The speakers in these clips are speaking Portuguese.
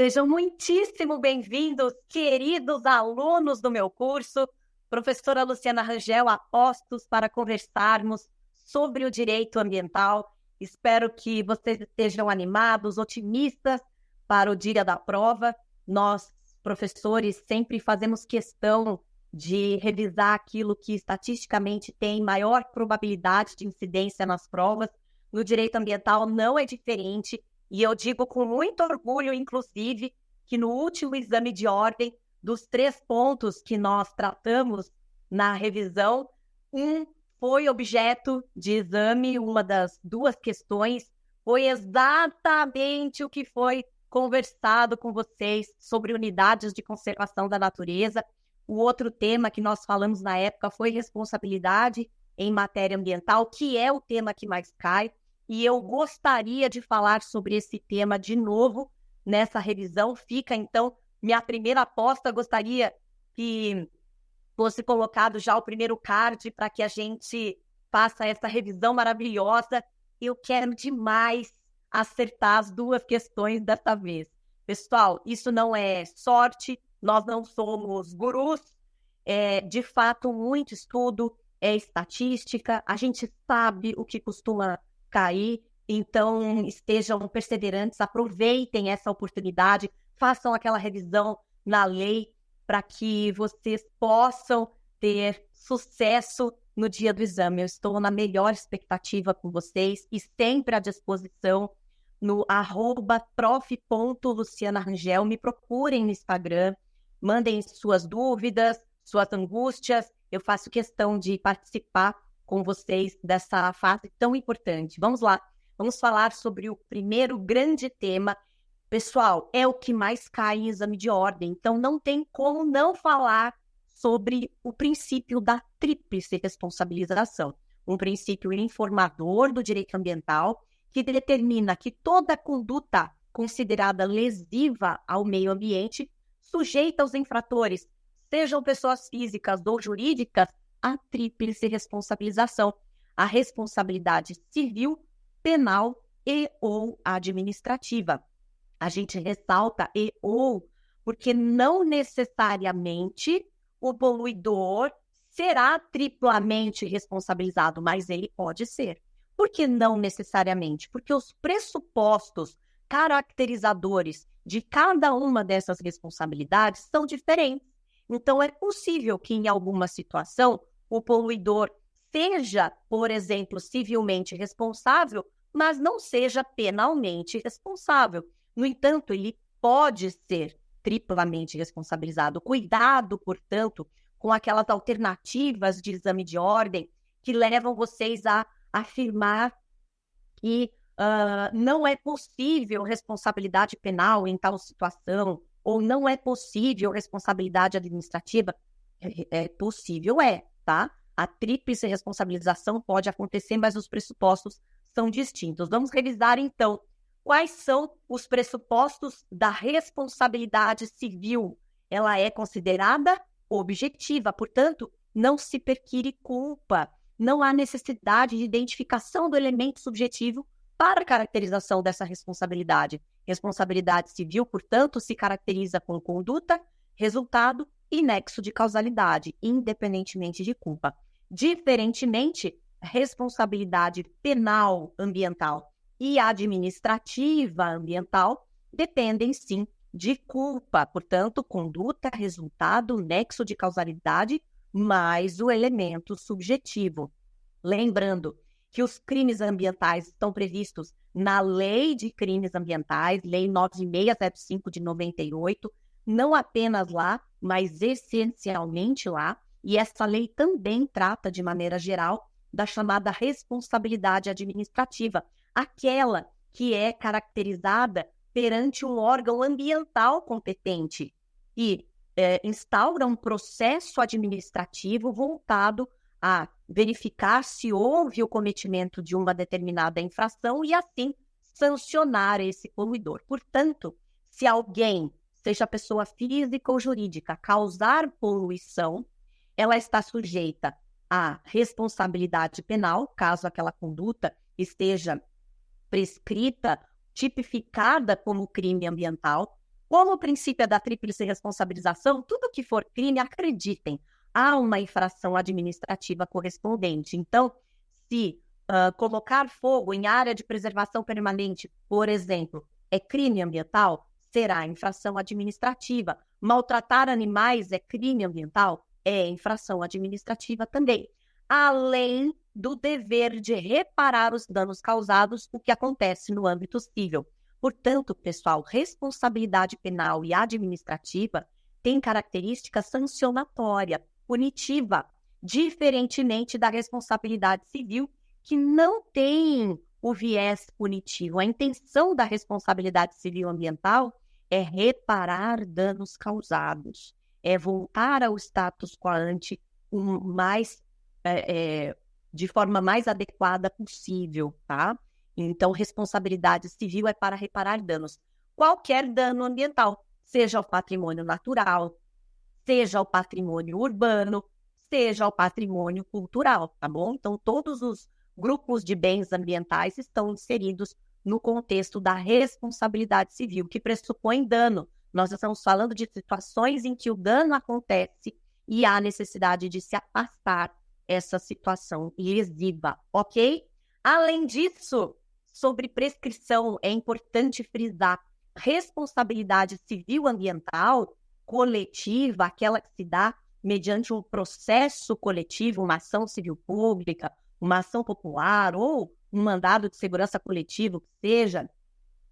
Sejam muitíssimo bem-vindos, queridos alunos do meu curso. Professora Luciana Rangel, a postos para conversarmos sobre o direito ambiental. Espero que vocês estejam animados, otimistas para o dia da prova. Nós, professores, sempre fazemos questão de revisar aquilo que estatisticamente tem maior probabilidade de incidência nas provas. No direito ambiental não é diferente. E eu digo com muito orgulho, inclusive, que no último exame de ordem, dos 3 pontos que nós tratamos na revisão, um foi objeto de exame, uma das 2 questões foi exatamente o que foi conversado com vocês sobre unidades de conservação da natureza. O outro tema que nós falamos na época foi responsabilidade em matéria ambiental, que é o tema que mais cai. E eu gostaria de falar sobre esse tema de novo nessa revisão. Fica, então, minha primeira aposta. Gostaria que fosse colocado já o primeiro card para que a gente faça essa revisão maravilhosa. Eu quero demais acertar as 2 questões dessa vez. Pessoal, isso não é sorte, nós não somos gurus. É, de fato, muito estudo, é estatística, a gente sabe o que costuma cair, então estejam perseverantes, aproveitem essa oportunidade, façam aquela revisão na lei para que vocês possam ter sucesso no dia do exame. Eu estou na melhor expectativa com vocês e sempre à disposição no @prof.lucianarangel. Me procurem no Instagram, mandem suas dúvidas, suas angústias, eu faço questão de participar com vocês dessa fase tão importante. Vamos lá, vamos falar sobre o primeiro grande tema. Pessoal, é o que mais cai em exame de ordem, então não tem como não falar sobre o princípio da tríplice responsabilização, um princípio informador do direito ambiental que determina que toda conduta considerada lesiva ao meio ambiente sujeita os infratores, sejam pessoas físicas ou jurídicas, a tríplice responsabilização, a responsabilidade civil, penal e ou administrativa. A gente ressalta e ou porque não necessariamente o poluidor será triplamente responsabilizado, mas ele pode ser. Por que não necessariamente? Porque os pressupostos caracterizadores de cada uma dessas responsabilidades são diferentes. Então, é possível que em alguma situação o poluidor seja, por exemplo, civilmente responsável, mas não seja penalmente responsável. No entanto, ele pode ser triplamente responsabilizado. Cuidado, portanto, com aquelas alternativas de exame de ordem que levam vocês a afirmar que não é possível responsabilidade penal em tal situação, ou não é possível responsabilidade administrativa. É possível, tá? A tríplice responsabilização pode acontecer, mas os pressupostos são distintos. Vamos revisar, então, quais são os pressupostos da responsabilidade civil. Ela é considerada objetiva, portanto, não se perquire culpa. Não há necessidade de identificação do elemento subjetivo para a caracterização dessa responsabilidade. Responsabilidade civil, portanto, se caracteriza com conduta, resultado e nexo de causalidade, independentemente de culpa. Diferentemente, responsabilidade penal ambiental e administrativa ambiental dependem, sim, de culpa. Portanto, conduta, resultado, nexo de causalidade, mais o elemento subjetivo. Lembrando que os crimes ambientais estão previstos na Lei de Crimes Ambientais, Lei 9605 de 98, não apenas lá, mas essencialmente lá, e essa lei também trata, de maneira geral, da chamada responsabilidade administrativa, aquela que é caracterizada perante um órgão ambiental competente e instaura um processo administrativo voltado a verificar se houve o cometimento de uma determinada infração e, assim, sancionar esse poluidor. Portanto, se alguém, seja pessoa física ou jurídica, causar poluição, ela está sujeita à responsabilidade penal, caso aquela conduta esteja prescrita, tipificada como crime ambiental, Como o princípio é da tríplice responsabilização, tudo que for crime, acreditem, há uma infração administrativa correspondente. Então, se colocar fogo em área de preservação permanente, por exemplo, é crime ambiental, será infração administrativa. Maltratar animais é crime ambiental? É infração administrativa também. Além do dever de reparar os danos causados, o que acontece no âmbito civil. Portanto, pessoal, responsabilidade penal e administrativa tem característica sancionatória, punitiva, diferentemente da responsabilidade civil, que não tem o viés punitivo. A intenção da responsabilidade civil ambiental é reparar danos causados, é voltar ao status quo ante de forma mais adequada possível, tá? Então, responsabilidade civil é para reparar danos. Qualquer dano ambiental, seja ao patrimônio natural, seja ao patrimônio urbano, seja ao patrimônio cultural, tá bom? Então, todos os grupos de bens ambientais estão inseridos no contexto da responsabilidade civil, que pressupõe dano. Nós estamos falando de situações em que o dano acontece e há necessidade de se afastar essa situação lesiva, ok? Além disso, sobre prescrição, é importante frisar responsabilidade civil ambiental coletiva, aquela que se dá mediante um processo coletivo, uma ação civil pública, uma ação popular ou um mandado de segurança coletivo, que seja,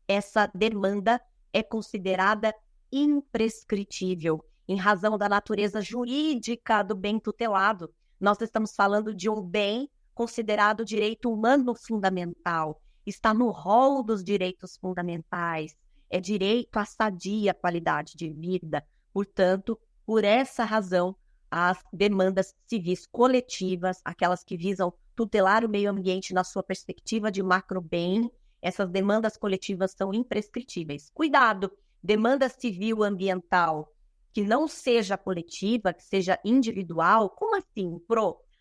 essa demanda é considerada imprescritível, em razão da natureza jurídica do bem tutelado. Nós estamos falando de um bem considerado direito humano fundamental, está no rol dos direitos fundamentais, é direito à sadia qualidade de vida. Portanto, por essa razão, as demandas civis coletivas, aquelas que visam tutelar o meio ambiente na sua perspectiva de macrobem, essas demandas coletivas são imprescritíveis. Cuidado, demanda civil ambiental que não seja coletiva, que seja individual, como assim,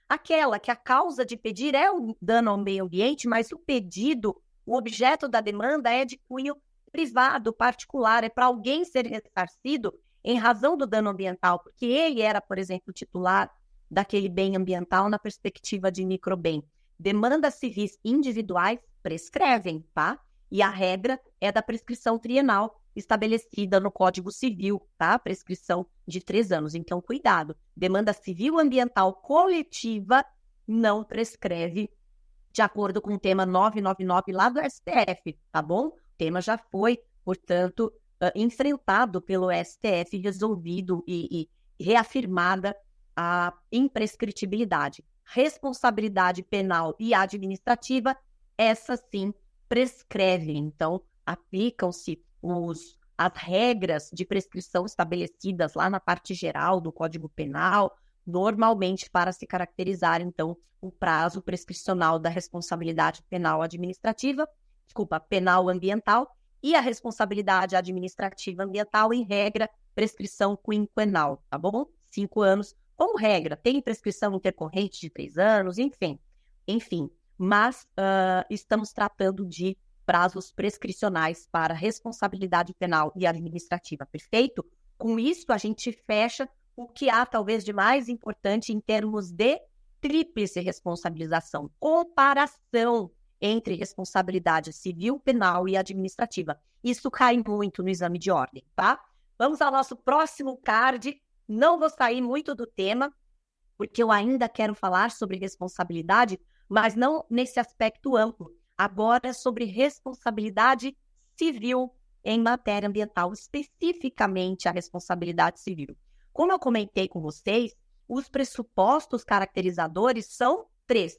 Aquela que a causa de pedir é o dano ao meio ambiente, mas o pedido, o objeto da demanda é de cunho privado, particular, é para alguém ser ressarcido em razão do dano ambiental, porque ele era, por exemplo, titular daquele bem ambiental na perspectiva de microbem. Demandas civis individuais prescrevem, tá? E a regra é da prescrição trienal estabelecida no Código Civil, tá? Prescrição de 3 anos. Então, cuidado. Demanda civil ambiental coletiva não prescreve de acordo com o tema 999 lá do STF, tá bom? O tema já foi, portanto, enfrentado pelo STF, resolvido e reafirmada a imprescritibilidade. Responsabilidade penal e administrativa, essa sim prescreve. Então, aplicam-se as regras de prescrição estabelecidas lá na parte geral do Código Penal, normalmente para se caracterizar, então, o prazo prescricional da responsabilidade penal penal ambiental, e a responsabilidade administrativa ambiental, em regra, prescrição quinquenal, tá bom? 5 anos, como regra, tem prescrição intercorrente de 3 anos, enfim. Mas estamos tratando de prazos prescricionais para responsabilidade penal e administrativa, perfeito? Com isso, a gente fecha o que há talvez de mais importante em termos de tríplice responsabilização, comparação entre responsabilidade civil, penal e administrativa. Isso cai muito no exame de ordem, tá? Vamos ao nosso próximo card. Não vou sair muito do tema, porque eu ainda quero falar sobre responsabilidade, mas não nesse aspecto amplo. Agora sobre responsabilidade civil em matéria ambiental, especificamente a responsabilidade civil. Como eu comentei com vocês, os pressupostos caracterizadores são 3.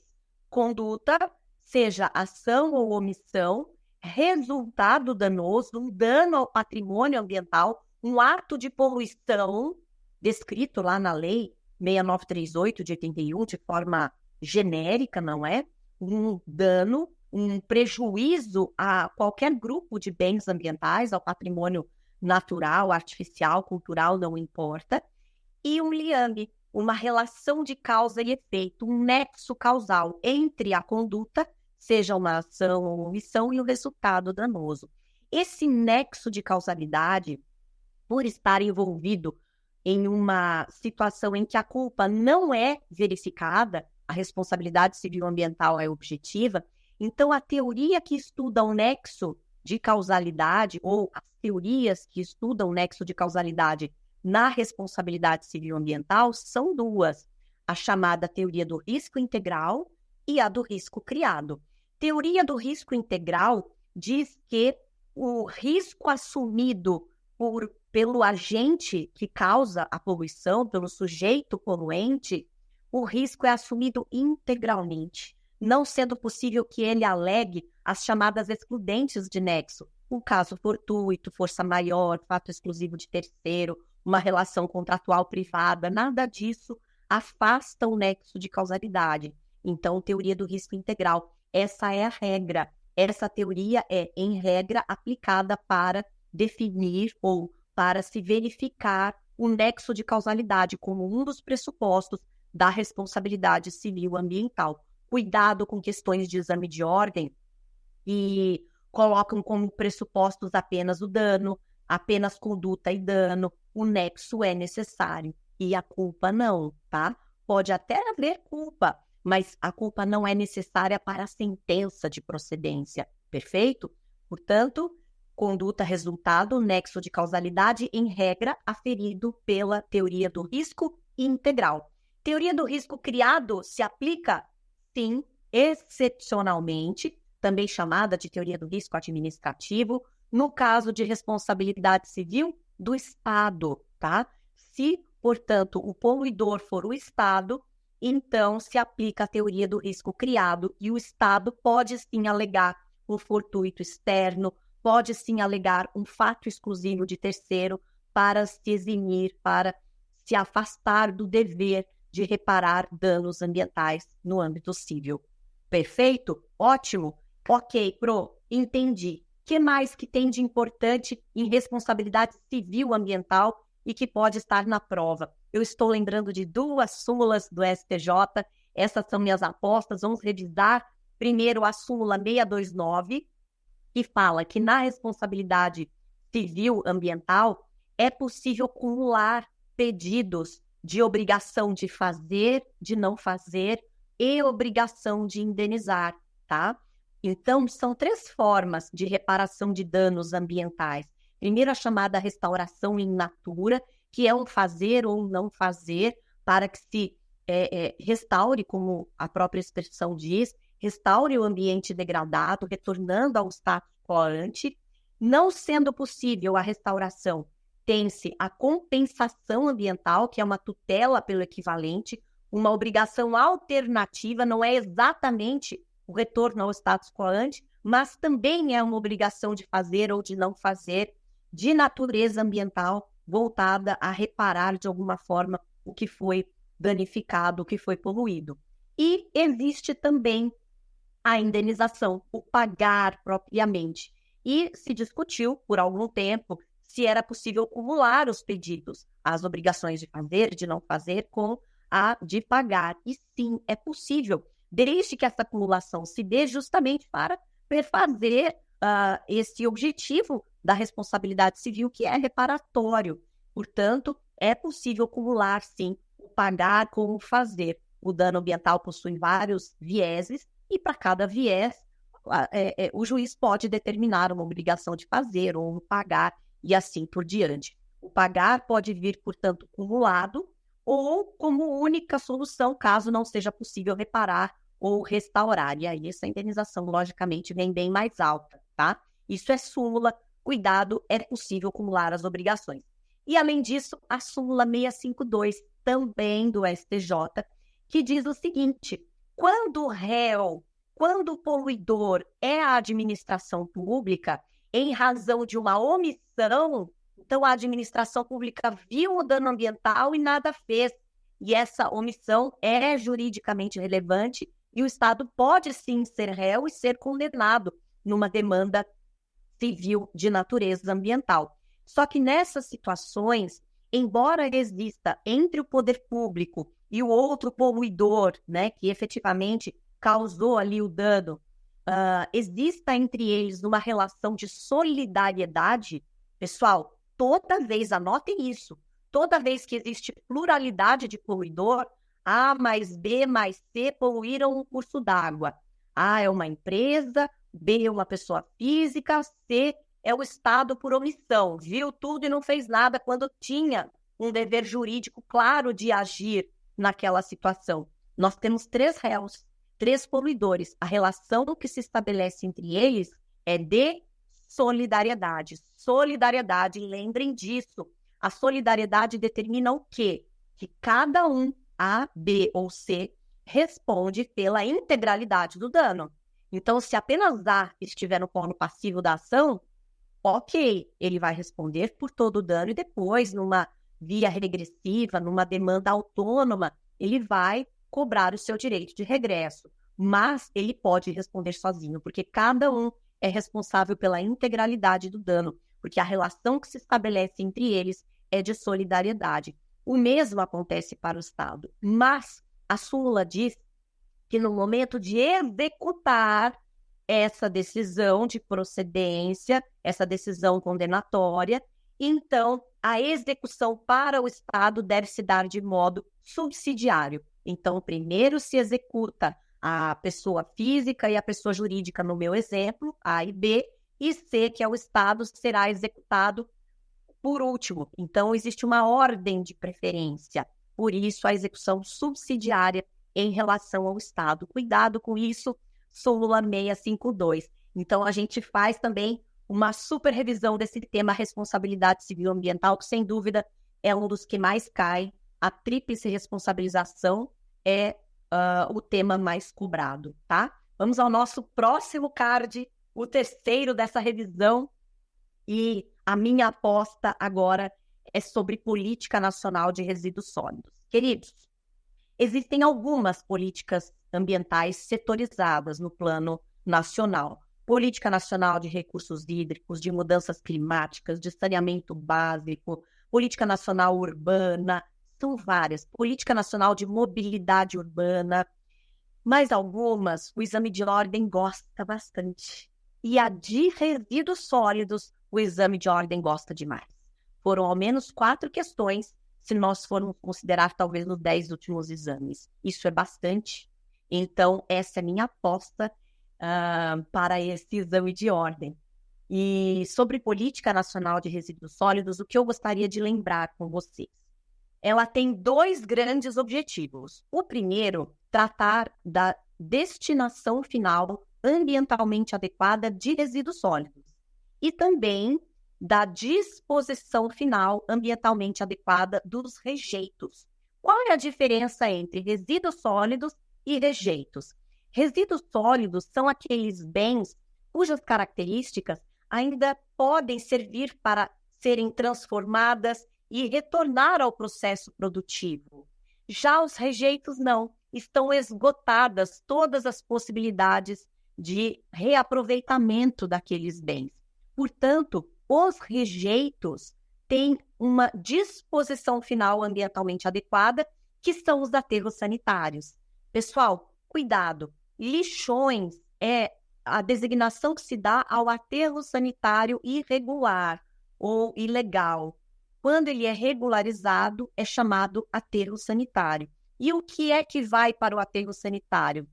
Conduta, seja ação ou omissão, resultado danoso, um dano ao patrimônio ambiental, um ato de poluição, descrito lá na Lei 6938 de 81, de forma genérica, não é? Um dano, um prejuízo a qualquer grupo de bens ambientais, ao patrimônio natural, artificial, cultural, não importa, e um liame, uma relação de causa e efeito, um nexo causal entre a conduta, seja uma ação ou omissão, e o resultado danoso. Esse nexo de causalidade por estar envolvido em uma situação em que a culpa não é verificada, a responsabilidade civil ambiental é objetiva, então a teoria que estuda o nexo de causalidade, ou as teorias que estudam o nexo de causalidade na responsabilidade civil ambiental são duas, a chamada teoria do risco integral e a do risco criado. Teoria do risco integral diz que o risco assumido pelo agente que causa a poluição, pelo sujeito poluente, o risco é assumido integralmente, não sendo possível que ele alegue as chamadas excludentes de nexo, um caso fortuito, força maior, fato exclusivo de terceiro, uma relação contratual privada, nada disso afasta o nexo de causalidade. Então, teoria do risco integral, essa é a regra. Essa teoria é, em regra, aplicada para definir ou para se verificar o nexo de causalidade como um dos pressupostos da responsabilidade civil ambiental. Cuidado com questões de exame de ordem e colocam como pressupostos apenas o dano, apenas conduta e dano. O nexo é necessário e a culpa não, tá? Pode até haver culpa, mas a culpa não é necessária para a sentença de procedência, perfeito? Portanto, conduta, resultado, nexo de causalidade, em regra, aferido pela teoria do risco integral. Teoria do risco criado se aplica, sim, excepcionalmente, também chamada de teoria do risco administrativo, no caso de responsabilidade civil do Estado, tá? Se, portanto, o poluidor for o Estado, então se aplica a teoria do risco criado e o Estado pode sim alegar um fortuito externo, pode sim alegar um fato exclusivo de terceiro para se eximir, para se afastar do dever de reparar danos ambientais no âmbito civil. Perfeito? Ótimo? Ok, Pro, entendi. O que mais que tem de importante em responsabilidade civil ambiental e que pode estar na prova? Eu estou lembrando de duas súmulas do STJ, essas são minhas apostas, vamos revisar primeiro a súmula 629, que fala que na responsabilidade civil ambiental é possível acumular pedidos de obrigação de fazer, de não fazer e obrigação de indenizar, tá? Então, são três formas de reparação de danos ambientais. Primeiro, a chamada restauração in natura, que é um fazer ou um não fazer para que se restaure, como a própria expressão diz, restaure o ambiente degradado, retornando ao status quo ante. Não sendo possível a restauração, tem-se a compensação ambiental, que é uma tutela pelo equivalente, uma obrigação alternativa, não é exatamente o retorno ao status quo ante, mas também é uma obrigação de fazer ou de não fazer, de natureza ambiental, voltada a reparar de alguma forma o que foi danificado, o que foi poluído. E existe também a indenização, o pagar propriamente. E se discutiu por algum tempo se era possível acumular os pedidos, as obrigações de fazer, de não fazer, com a de pagar. E sim, é possível, desde que essa acumulação se dê justamente para perfazer esse objetivo da responsabilidade civil, que é reparatório. Portanto, é possível acumular, sim, o pagar com o fazer. O dano ambiental possui vários vieses e para cada viés, o juiz pode determinar uma obrigação de fazer ou um pagar e assim por diante. O pagar pode vir, portanto, acumulado ou como única solução, caso não seja possível reparar ou restaurar. E aí essa indenização, logicamente, vem bem mais alta, tá? Isso é súmula, cuidado, é possível acumular as obrigações. E, além disso, a súmula 652, também do STJ, que diz o seguinte: quando o réu, quando o poluidor é a administração pública, em razão de uma omissão, então a administração pública viu o dano ambiental e nada fez, e essa omissão é juridicamente relevante, e o Estado pode sim ser réu e ser condenado numa demanda civil de natureza ambiental. Só que nessas situações, embora exista entre o poder público e o outro poluidor, né, que efetivamente causou ali o dano, exista entre eles uma relação de solidariedade, pessoal, toda vez, anotem isso, toda vez que existe pluralidade de poluidor, A mais B mais C poluíram um curso d'água. A é uma empresa, B é uma pessoa física, C é o Estado por omissão. Viu tudo e não fez nada quando tinha um dever jurídico claro de agir naquela situação. Nós temos 3 réus, 3 poluidores. A relação que se estabelece entre eles é de solidariedade. Solidariedade, lembrem disso. A solidariedade determina o quê? Que cada um, A, B ou C, responde pela integralidade do dano. Então, se apenas A estiver no polo passivo da ação, ok, ele vai responder por todo o dano e depois, numa via regressiva, numa demanda autônoma, ele vai cobrar o seu direito de regresso. Mas ele pode responder sozinho, porque cada um é responsável pela integralidade do dano, porque a relação que se estabelece entre eles é de solidariedade. O mesmo acontece para o Estado, mas a súmula diz que no momento de executar essa decisão de procedência, essa decisão condenatória, então a execução para o Estado deve se dar de modo subsidiário. Então, primeiro se executa a pessoa física e a pessoa jurídica, no meu exemplo, A e B, e C, que é o Estado, será executado por último. Então, existe uma ordem de preferência. Por isso, a execução subsidiária em relação ao Estado. Cuidado com isso, súmula 652. Então, a gente faz também uma super revisão desse tema responsabilidade civil ambiental, que, sem dúvida, é um dos que mais cai. A tríplice responsabilização é o tema mais cobrado, tá? Vamos ao nosso próximo card, o terceiro dessa revisão. E a minha aposta agora é sobre política nacional de resíduos sólidos. Queridos, existem algumas políticas ambientais setorizadas no plano nacional. Política nacional de recursos hídricos, de mudanças climáticas, de saneamento básico, política nacional urbana, são várias. Política nacional de mobilidade urbana, mas algumas o exame de ordem gosta bastante. E a de resíduos sólidos, o exame de ordem gosta demais. Foram ao menos 4 questões, se nós formos considerar talvez nos 10 últimos exames. Isso é bastante. Então, essa é a minha aposta para esse exame de ordem. E sobre política nacional de resíduos sólidos, o que eu gostaria de lembrar com vocês? Ela tem 2 grandes objetivos. O primeiro, tratar da destinação final ambientalmente adequada de resíduos sólidos. E também da disposição final ambientalmente adequada dos rejeitos. Qual é a diferença entre resíduos sólidos e rejeitos? Resíduos sólidos são aqueles bens cujas características ainda podem servir para serem transformadas e retornar ao processo produtivo. Já os rejeitos não, estão esgotadas todas as possibilidades de reaproveitamento daqueles bens. Portanto, os rejeitos têm uma disposição final ambientalmente adequada, que são os aterros sanitários. Pessoal, cuidado, lixões é a designação que se dá ao aterro sanitário irregular ou ilegal. Quando ele é regularizado, é chamado aterro sanitário. E o que é que vai para o aterro sanitário?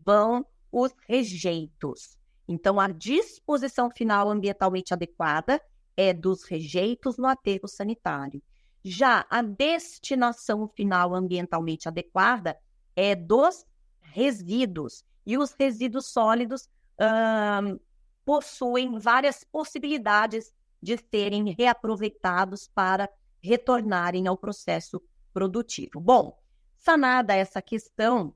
Vão os rejeitos. Então, a disposição final ambientalmente adequada é dos rejeitos no aterro sanitário. Já a destinação final ambientalmente adequada é dos resíduos. E os resíduos sólidos possuem várias possibilidades de serem reaproveitados para retornarem ao processo produtivo. Bom, sanada essa questão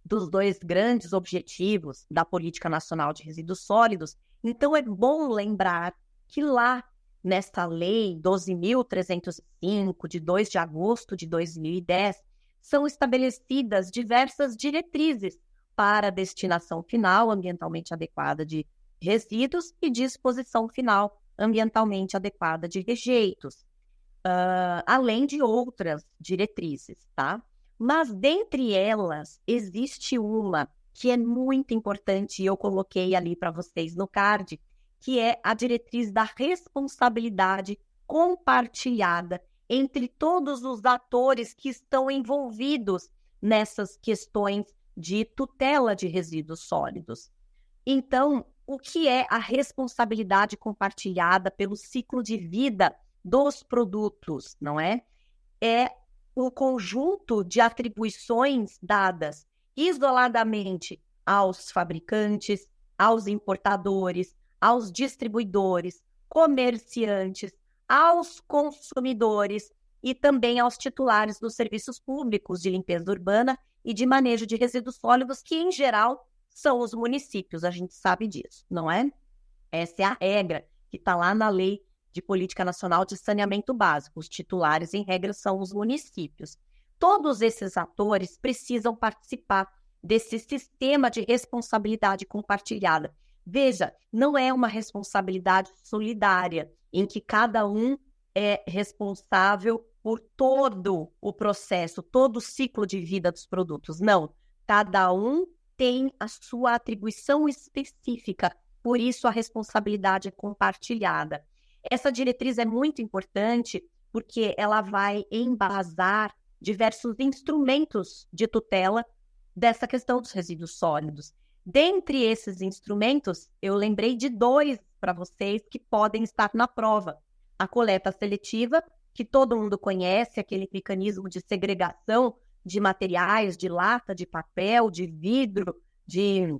dos 2 grandes objetivos da Política Nacional de Resíduos Sólidos, então é bom lembrar que lá, nesta Lei 12.305, de 2 de agosto de 2010, são estabelecidas diversas diretrizes para a destinação final ambientalmente adequada de resíduos e disposição final ambientalmente adequada de rejeitos, além de outras diretrizes, tá? Mas, dentre elas, existe uma que é muito importante e eu coloquei ali para vocês no card, que é a diretriz da responsabilidade compartilhada entre todos os atores que estão envolvidos nessas questões de tutela de resíduos sólidos. Então, o que é a responsabilidade compartilhada pelo ciclo de vida dos produtos, não é? É o conjunto de atribuições dadas isoladamente aos fabricantes, aos importadores, aos distribuidores, comerciantes, aos consumidores e também aos titulares dos serviços públicos de limpeza urbana e de manejo de resíduos sólidos, que, em geral, são os municípios. A gente sabe disso, não é? Essa é a regra que está lá na Lei de Política Nacional de Saneamento Básico. Os titulares, em regra, são os municípios. Todos esses atores precisam participar desse sistema de responsabilidade compartilhada. Veja, não é uma responsabilidade solidária, em que cada um é responsável por todo o processo, todo o ciclo de vida dos produtos. Não, cada um tem a sua atribuição específica, por isso a responsabilidade é compartilhada. Essa diretriz é muito importante porque ela vai embasar diversos instrumentos de tutela dessa questão dos resíduos sólidos. Dentre esses instrumentos, eu lembrei de 2 para vocês que podem estar na prova. A coleta seletiva, que todo mundo conhece, aquele mecanismo de segregação de materiais, de lata, de papel, de vidro, de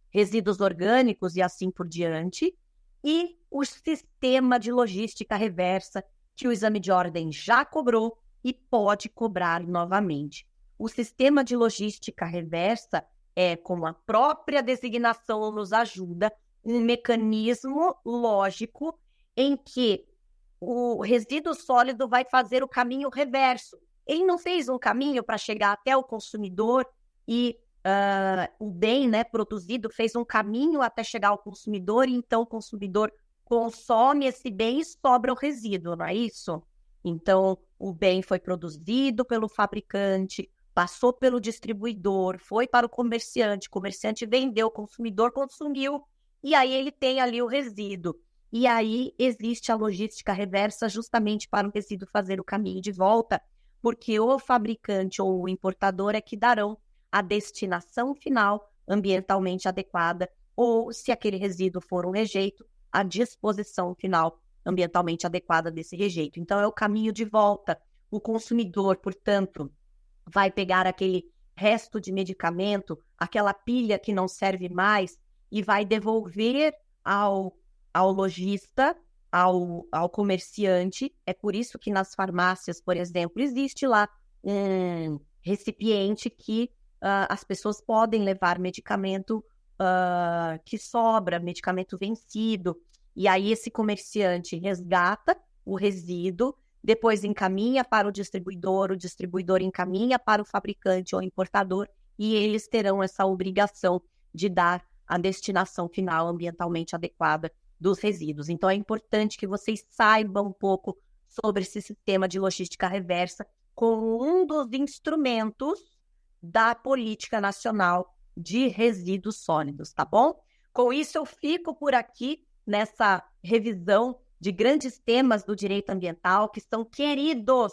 resíduos orgânicos e assim por diante. E o sistema de logística reversa, que o exame de ordem já cobrou e pode cobrar novamente. O sistema de logística reversa é, como a própria designação nos ajuda, um mecanismo lógico em que o resíduo sólido vai fazer o caminho reverso. Ele não fez um caminho para chegar até o consumidor e o bem, né, produzido fez um caminho até chegar ao consumidor, e então o consumidor consome esse bem e sobra o resíduo, não é isso? Então, o bem foi produzido pelo fabricante, passou pelo distribuidor, foi para o comerciante vendeu, o consumidor consumiu, e aí ele tem ali o resíduo. E aí existe a logística reversa justamente para o resíduo fazer o caminho de volta, porque o fabricante ou o importador é que darão a destinação final ambientalmente adequada, ou, se aquele resíduo for um rejeito, a disposição final ambientalmente adequada desse rejeito. Então, é o caminho de volta. O consumidor, portanto, vai pegar aquele resto de medicamento, aquela pilha que não serve mais, e vai devolver ao lojista, ao comerciante. É por isso que nas farmácias, por exemplo, existe lá um recipiente que as pessoas podem levar medicamento que sobra, medicamento vencido, e aí esse comerciante resgata o resíduo, depois encaminha para o distribuidor encaminha para o fabricante ou importador, e eles terão essa obrigação de dar a destinação final ambientalmente adequada dos resíduos. Então é importante que vocês saibam um pouco sobre esse sistema de logística reversa como um dos instrumentos da Política Nacional de Resíduos Sólidos, tá bom? Com isso, eu fico por aqui nessa revisão de grandes temas do direito ambiental que são queridos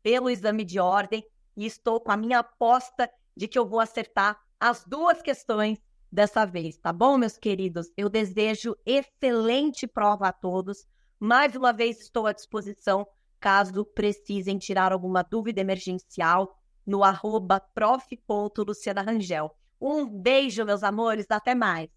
pelo exame de ordem, e estou com a minha aposta de que eu vou acertar as 2 questões dessa vez, tá bom, meus queridos? Eu desejo excelente prova a todos. Mais uma vez estou à disposição caso precisem tirar alguma dúvida emergencial no @prof.lucianarangel. Um beijo, meus amores, até mais!